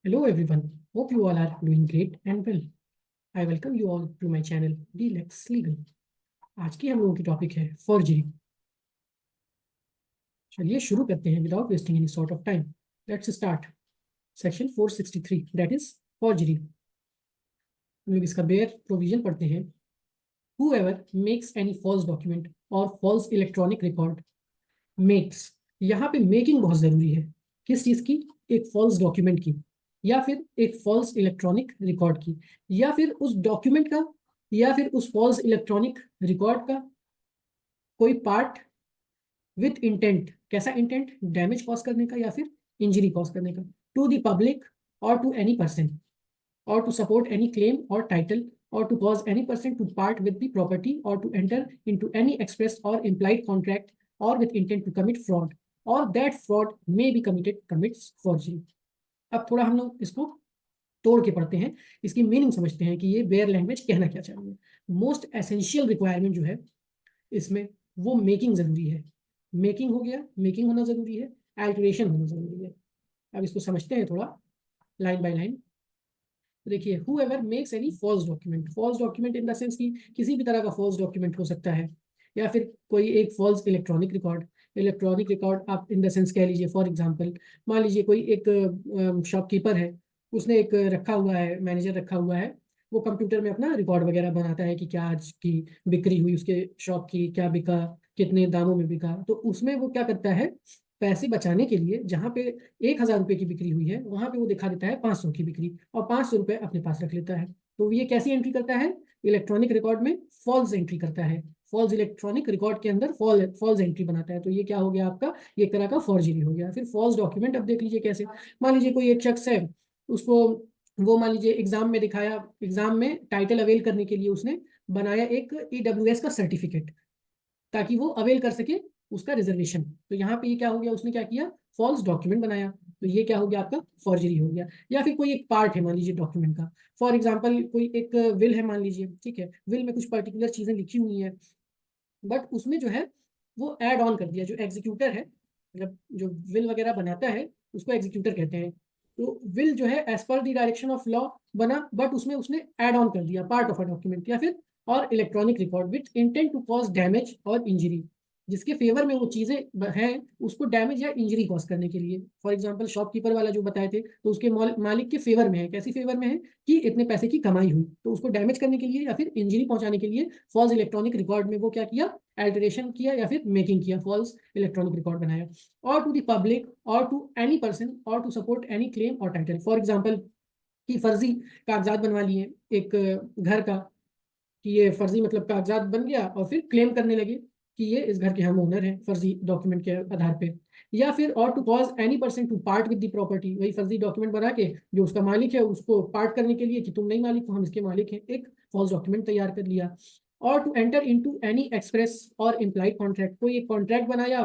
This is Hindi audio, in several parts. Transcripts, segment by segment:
Hello everyone. Hope you all are doing great and well. I welcome you all to my channel Dlex Legal. आज की हम लोगों की टॉपिक है फॉर्जरी। चलिए शुरू करते हैं without wasting any sort of time. Let's start. Section 463 that is forgery. हम लोग इसका बेयर प्रोविजन पढ़ते हैं। Whoever makes any false document or false electronic record makes, यहाँ पे मेकिंग बहुत जरूरी है। किस चीज की? एक फॉल्स डॉक्यूमेंट की, या फिर एक फॉल्स इलेक्ट्रॉनिक रिकॉर्ड की, या फिर उस डॉक्यूमेंट का, या फिर उस फॉल्स इलेक्ट्रॉनिक रिकॉर्ड का कोई पार्ट विथ इंटेंट। कैसा इंटेंट? डैमेज कॉज करने का या फिर इंजरी कॉज करने का, टू द पब्लिक और टू एनी पर्सन, और टू सपोर्ट एनी क्लेम और title, or to cause any person to part with the property, or to enter into any express or implied contract, or with intent to commit fraud, or that fraud may be committed commits forgery। अब थोड़ा हम लोग इसको तोड़ के पढ़ते हैं, इसकी मीनिंग समझते हैं कि ये बेयर लैंग्वेज कहना क्या चाहिए। मोस्ट एसेंशियल रिक्वायरमेंट जो है इसमें, वो मेकिंग जरूरी है। मेकिंग हो गया, मेकिंग होना जरूरी है, एल्टरेशन होना जरूरी है। अब इसको समझते हैं थोड़ा लाइन बाय लाइन। देखिए, whoever makes any false document, false document in the sense कि किसी भी तरह का false document हो सकता है, या फिर कोई एक false electronic record. Electronic record आप इन द सेंस कह लीजिए, फॉर एग्जांपल मान लीजिए कोई एक शॉपकीपर है, उसने एक रखा हुआ है, मैनेजर रखा हुआ है, वो कंप्यूटर में अपना रिकॉर्ड वगैरह बनाता है कि क्या आज की बिक्री हुई उसके शॉप की, क्या बिका, कितने दामों में बिका। तो उसमें वो क्या करता है, पैसे बचाने के लिए जहाँ पे 1,000 रुपये की बिक्री हुई है वहां पे वो दिखा देता है 500 की बिक्री, और 500 रुपये अपने पास रख लेता है। तो ये कैसी एंट्री करता है? इलेक्ट्रॉनिक रिकॉर्ड में फॉल्स एंट्री करता है। फॉल्स इलेक्ट्रॉनिक रिकॉर्ड के अंदर फॉल्स एंट्री बनाता है। तो ये क्या हो गया आपका? ये एक तरह का फॉर्जरी हो गया। फिर फॉल्स डॉक्यूमेंट, अब देख लीजिए कैसे। मान लीजिए कोई एक शख्स है, उसको वो मान लीजिए एग्जाम में दिखाया, एग्जाम में टाइटल अवेल करने के लिए उसने बनाया एक ईडब्ल्यूएस का सर्टिफिकेट, ताकि वो अवेल कर सके उसका रिजर्वेशन। तो यहाँ पे ये क्या हो गया, उसने क्या किया? फॉल्स डॉक्यूमेंट बनाया। तो ये क्या हो गया आपका? फॉर्जरी हो गया। या फिर कोई एक पार्ट है मान लीजिए डॉक्यूमेंट का, फॉर एग्जांपल कोई एक विल है मान लीजिए, ठीक है, विल में कुछ पर्टिकुलर चीजें लिखी हुई हैं, बट उसमें जो है वो ऐड ऑन कर दिया। जो एग्जीक्यूटर है, मतलब जो विल वगैरह बनाता है, उसको एग्जीक्यूटर कहते हैं। तो विल जो है as per the direction of law बना, बट उसमें उसने ऐड ऑन कर दिया पार्ट ऑफ अ डॉक्यूमेंट, या फिर or electronic record with intent to cause damage or injury. जिसके फेवर में वो चीजें हैं, उसको डैमेज या इंजरी कॉज करने के लिए। फॉर एग्जांपल शॉपकीपर वाला जो बताए थे, तो उसके मालिक के फेवर में है। कैसी फेवर में है? कि इतने पैसे की कमाई हुई, तो उसको डैमेज करने के लिए या फिर इंजरी पहुंचाने के लिए फॉल्स इलेक्ट्रॉनिक रिकॉर्ड में वो क्या किया? एल्टरेशन किया या फिर मेकिंग किया, फॉल्स इलेक्ट्रॉनिक रिकॉर्ड बनाया। और टू द पब्लिक और टू एनी पर्सन और टू सपोर्ट एनी क्लेम और टाइटल। फॉर एग्जांपल कि फर्जी कागजात बनवा लिए एक घर का, कि ये फर्जी मतलब कागजात बन गया, और फिर क्लेम करने लगे कि ये इस घर के हम ओनर हैं फर्जी डॉक्यूमेंट के आधार पे। या फिर or to cause any person to part with the property, वही फर्जी डॉक्यूमेंट बना के जो उसका मालिक है उसको पार्ट करने के लिए कि तुम नहीं मालिक हो, हम इसके मालिक हैं, एक फॉल्स डॉक्यूमेंट तैयार कर लिया। Or to enter into any express or implied contract, कोई एक कॉन्ट्रैक्ट बनाया।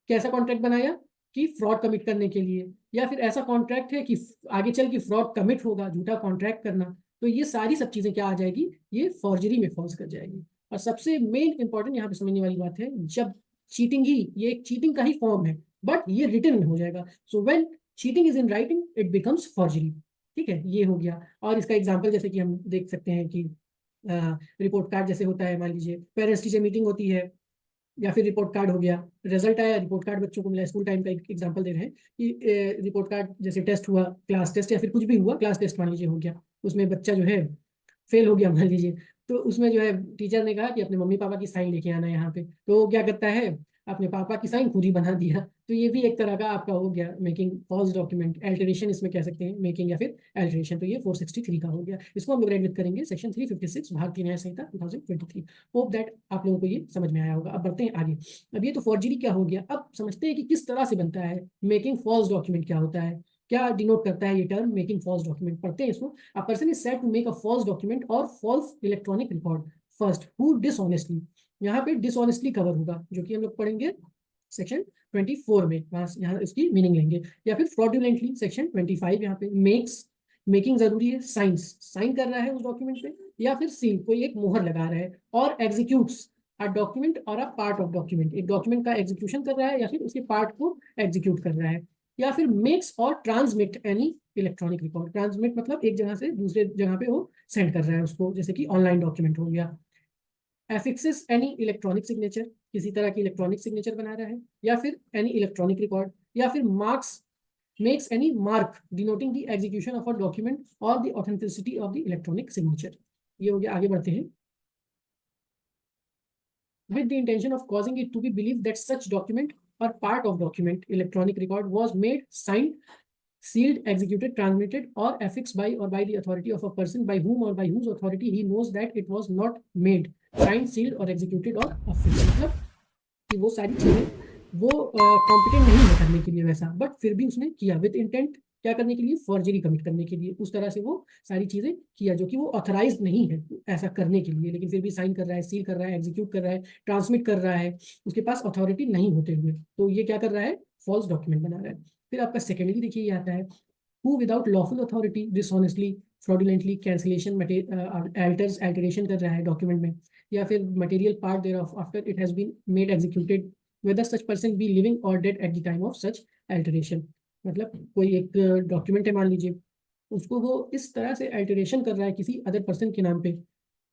कैसा कॉन्ट्रैक्ट बनाया? कि फ्रॉड कमिट करने के लिए, या फिर ऐसा कॉन्ट्रैक्ट है कि आगे चल के फ्रॉड कमिट होगा, झूठा कॉन्ट्रैक्ट करना। तो ये सारी सब चीजें क्या आ जाएगी? ये फॉर्जरी में फॉल्स कर जाएगी। और सबसे मेन इंपॉर्टेंट यहाँ पे समझने वाली बात है, जब चीटिंग ही, ये एक चीटिंग का ही फॉर्म है, बट ये रिटन में हो जाएगा। So when cheating is in writing it becomes forgery. ठीक है, ये हो गया। और इसका एग्जाम्पल जैसे कि हम देख सकते हैं कि रिपोर्ट कार्ड जैसे होता है, मान लीजिए पेरेंट्स टीचर मीटिंग होती है, या फिर रिपोर्ट कार्ड हो गया, रिजल्ट आया, रिपोर्ट कार्ड बच्चों को मिला। स्कूल टाइम का एक एग्जांपल दे रहे हैं कि रिपोर्ट कार्ड जैसे टेस्ट हुआ, क्लास टेस्ट या फिर कुछ भी हुआ, क्लास टेस्ट मान लीजिए हो गया, उसमें बच्चा जो है फेल हो गया मान लीजिए। तो उसमें जो है टीचर ने कहा कि अपने मम्मी पापा की साइन लेके आना है यहाँ पे। तो वो क्या करता है, अपने पापा की साइन खुद ही बना दिया। तो ये भी एक तरह का आपका हो गया मेकिंग फॉल्स डॉक्यूमेंट, एल्टरेशन इसमें कह सकते हैं, मेकिंग या फिर एल्टरेशन। तो ये 463 का हो गया। इसको हम लोग रेड करेंगे सेक्शन 356 भारतीय न्याय संहिता 2023। होप दैट आप लोगों को ये समझ में आया होगा। अब बढ़ते हैं आगे। अब ये तो फॉर्जरी क्या हो गया, अब समझते हैं कि किस तरह से बनता है मेकिंग फॉल्स डॉक्यूमेंट। क्या होता है, क्या डिनोट करता है ये टर्म मेकिंग फॉल्स डॉक्यूमेंट? पढ़ते हैं इसको। A person is said to make a false document or false electronic record first who dishonestly, यहाँ पे dishonestly कवर होगा, जो कि हम लोग पढ़ेंगे सेक्शन 24 में, वहां यहाँ इसकी मीनिंग लेंगे। या फिर फ्रॉडुलेंटली सेक्शन 25, यहाँ पे मेक्स, मेकिंग जरूरी है, साइंस, साइन कर रहा है उस डॉक्यूमेंट पे, या फिर सील, कोई एक मोहर लगा रहा है, और एग्जीक्यूट्स अ डॉक्यूमेंट और अ पार्ट ऑफ डॉक्यूमेंट, एक डॉक्यूमेंट का एग्जीक्यूशन कर रहा है या फिर उसके पार्ट को एग्जीक्यूट कर रहा है। या फिर मेक्स और transmit any electronic record, transmit मतलब एक जगह से दूसरे जगह पे वो सेंड कर रहा है उसको, जैसे कि ऑनलाइन डॉक्यूमेंट हो गया। एफिक्सेस एनी इलेक्ट्रॉनिक सिग्नेचर, किसी तरह की इलेक्ट्रॉनिक सिग्नेचर बना रहा है, या फिर एनी इलेक्ट्रॉनिक रिकॉर्ड, या फिर marks makes any mark denoting the execution of a document or the authenticity of the electronic signature। ये हो गया, आगे बढ़ते हैं। with the intention of causing it to be believed that such document or part of document electronic record was made, signed, sealed, executed, transmitted or affixed by or by the authority of a person by whom or by whose authority he knows that it was not made, signed, sealed or executed or affixed। मतलब कि वो सारी चीजें वो कॉम्पिटेंट नहीं है करने के लिए वैसा, बट फिर भी उसने किया विद इंटेंट, क्या करने के लिए, फॉर्जरी कमिट करने के लिए। उस तरह से वो सारी चीजें किया जो कि वो ऑथराइज नहीं है ऐसा करने के लिए, लेकिन फिर भी साइन कर रहा है, सील कर रहा है, एग्जीक्यूट कर रहा है, ट्रांसमिट कर रहा है, उसके पास अथॉरिटी नहीं होते हुए, तो ये क्या कर रहा है, फॉल्स डॉक्यूमेंट बना रहा है। फिर आपका सेकेंडली देखिए ये आता है, who without lawful authority dishonestly fraudulently cancellation alters alteration कर रहा है डॉक्यूमेंट में, या फिर material part thereof after it has been made executed whether such person be living or dead at the time of such alteration। मतलब कोई एक डॉक्यूमेंट है मान लीजिए, उसको वो इस तरह से अल्टरेशन कर रहा है किसी अदर पर्सन के नाम पे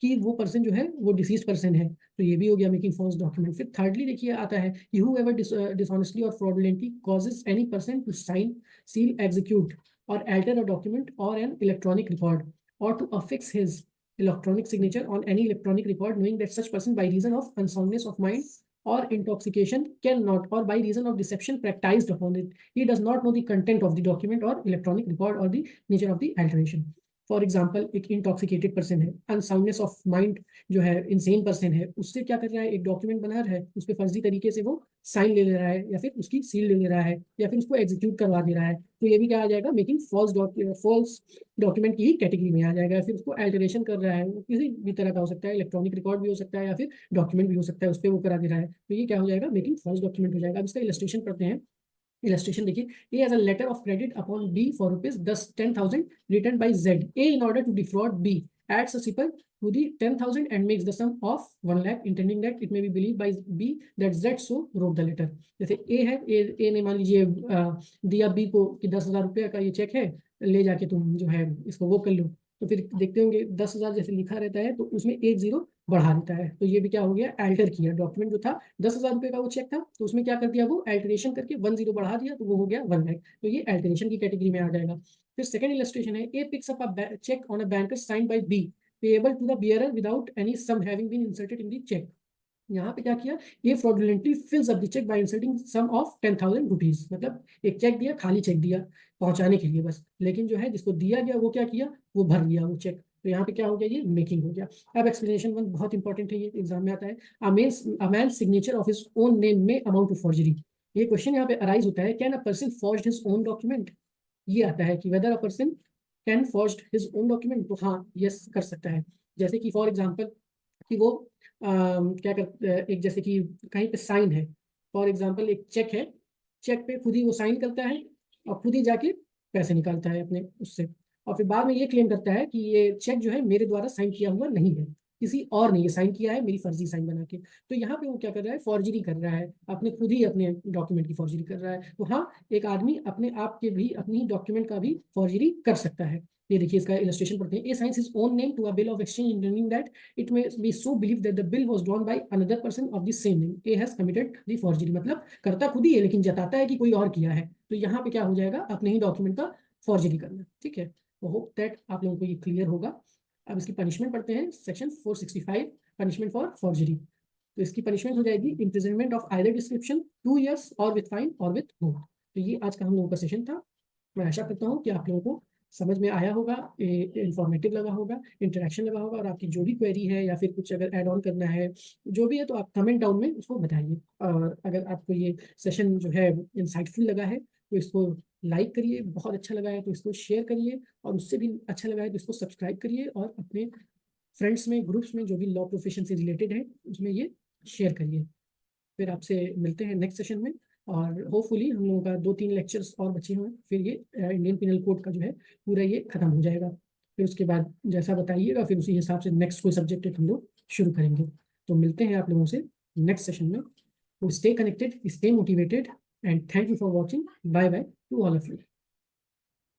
कि वो पर्सन जो है वो डिसीज पर्सन है, तो ये भी हो गया मेकिंग फॉल्स डॉक्यूमेंट। फिर थर्डली देखिए आता है, whoever dishonestly or fraudulently causes any person to sign, seal, execute or alter a document or an electronic record or to affix his electronic signature on any electronic record knowing that such person by reason of unsoundness of mind or intoxication cannot or by reason of deception practiced upon it he does not know the content of the document or electronic record or the nature of the alteration। For example एक इंटॉक्सिकेटेड पर्सन है, अनसाउंडनेस ऑफ माइंड जो है, इनसेन पर्सन है, उससे क्या कर रहा है, एक डॉक्यूमेंट बना रहा है, उस पर फर्जी तरीके से वो साइन ले ले रहा है या फिर उसकी सील ले ले रहा है या फिर उसको एग्जीक्यूट करवा दे रहा है, तो ये भी क्या आ जाएगा, मेकिंग फॉल्स डॉक्यूमेंट की ही कैटेगरी में आ जाएगा। फिर उसको अल्टरेशन कर रहा है, वो किसी भी तरह का हो सकता है, इलेक्ट्रॉनिक रिकॉर्ड भी हो सकता है या फिर डॉक्यूमेंट भी हो सकता है, उस पर वो करा दे रहा है, तो ये क्या हो जाएगा, मेकिंग फॉल्स डॉक्यूमेंट हो जाएगा। अब इसका इलस्ट्रेशन पढ़ते हैं। Illustration देखिए, A as a letter of credit upon B for rupees 10,000 written by Z. A in order to defraud B adds a zipper to the 10,000 and makes the sum of 1 lakh, intending that it may be believed by B that Z so wrote the letter। जैसे A है, A ने मान लीजिए दिया B को कि 10,000 रुपये का ये चेक है, ले जाके तुम जो है इसको वो कर लो, तो फिर देखते होंगे 10,000 जैसे लिखा रहता है तो उसमें एक जीरो बढ़ा देता है, तो ये भी क्या हो गया, अल्टर किया। डॉक्यूमेंट जो था 10,000 रुपये का वो चेक था, तो उसमें क्या कर दिया, वो अल्टरेशन करके 1 जीरो बढ़ा दिया, तो वो हो गया 1 लाख, तो ये अल्टरेशन की कैटेगरी में आ जाएगा। फिर सेकंड इलस्ट्रेशन है, A picks up a cheque on a banker signed by B payable to the bearer without any sum having been inserted in the cheque. यहाँ पे क्या किया, ये fraudulently fills up the cheque by inserting sum of 10,000 rupees, मतलब एक चेक दिया, खाली चेक दिया पहुंचाने के लिए बस, लेकिन जो है जिसको दिया गया वो क्या किया, वो भर लिया वो चेक, तो यहाँ पे क्या हो गया, ये मेकिंग हो गया। अब एक्सप्लेनेशन 1 बहुत इंपॉर्टेंट है, ये एग्जाम में आता है। A man signature of his own name में अमाउंट टू फॉर्जरी। ये क्वेश्चन यहाँ पे अराइज होता है, can a person forge his own document, ये आता है कि weather a person can forge his own document, तो हाँ यस कर सकता है। जैसे कि फॉर एग्जाम्पल कि वो क्या कर, एक जैसे कि कहीं पे साइन है, फॉर एग्जांपल एक चेक है, चेक पे खुद ही वो साइन करता है और खुद ही जाके पैसे निकालता है अपने उससे, और फिर बाद में ये क्लेम करता है कि ये चेक जो है मेरे द्वारा साइन किया हुआ नहीं है, किसी और ने ये साइन किया है, मेरी फर्जी साइन बना के, तो यहाँ पे वो क्या कर रहा है, फॉर्जरी कर रहा है, अपने खुद ही अपने डॉक्यूमेंट की फॉर्जरी कर रहा है। तो हाँ, एक आदमी अपने आप के भी अपनी डॉक्यूमेंट का भी फॉर्जरी कर सकता है। ये देखिए इसका इलस्ट्रेशन पढ़ते हैं। A signs his own name to a bill of exchange intending that it may be so believed that the bill was drawn by another person of the same name. A has committed the forgery, मतलब करता खुद ही है लेकिन जताता है कि कोई और किया है, तो यहाँ पे क्या हो जाएगा, अपने ही डॉक्यूमेंट का फॉर्जरी करना। ठीक है, तो होप दैट आप लोगों को ये क्लियर होगा। अब इसकी पनिशमेंट पढ़ते हैं, सेक्शन 465 पनिशमेंट फॉर फॉर्जरी। तो इसकी पनिशमेंट हो जाएगी imprisonment of either description 2 years और विथ फाइन और विथ बोथ। तो ये आज का हम लोगों का सेशन था। मैं आशा करता हूँ कि आप लोगों को समझ में आया होगा, इंफॉर्मेटिव लगा होगा, इंटरेक्शन लगा होगा, और आपकी जो भी क्वेरी है या फिर कुछ अगर ऐड ऑन करना है जो भी है, तो आप कमेंट डाउन में उसको बताइए। और अगर आपको ये सेशन जो है इंसाइटफुल लगा है तो इसको लाइक करिए, बहुत अच्छा लगा है तो इसको शेयर करिए, और उससे भी अच्छा लगा है तो इसको सब्सक्राइब करिए, और अपने फ्रेंड्स में, ग्रुप्स में जो भी लॉ प्रोफेशन से रिलेटेड है उसमें ये शेयर करिए। फिर आपसे मिलते हैं नेक्स्ट सेशन में, और होपफुली हम लोगों का 2-3 लेक्चर्स और बचे हुए हैं, फिर ये इंडियन पिनल कोड का जो है पूरा ये खत्म हो जाएगा। फिर उसके बाद जैसा बताइएगा फिर उसी हिसाब से नेक्स्ट कोई सब्जेक्ट हम लोग शुरू करेंगे। तो मिलते हैं आप लोगों से नेक्स्ट सेशन में। तो stay connected, stay motivated, and thank you for watching. Bye bye to all of you.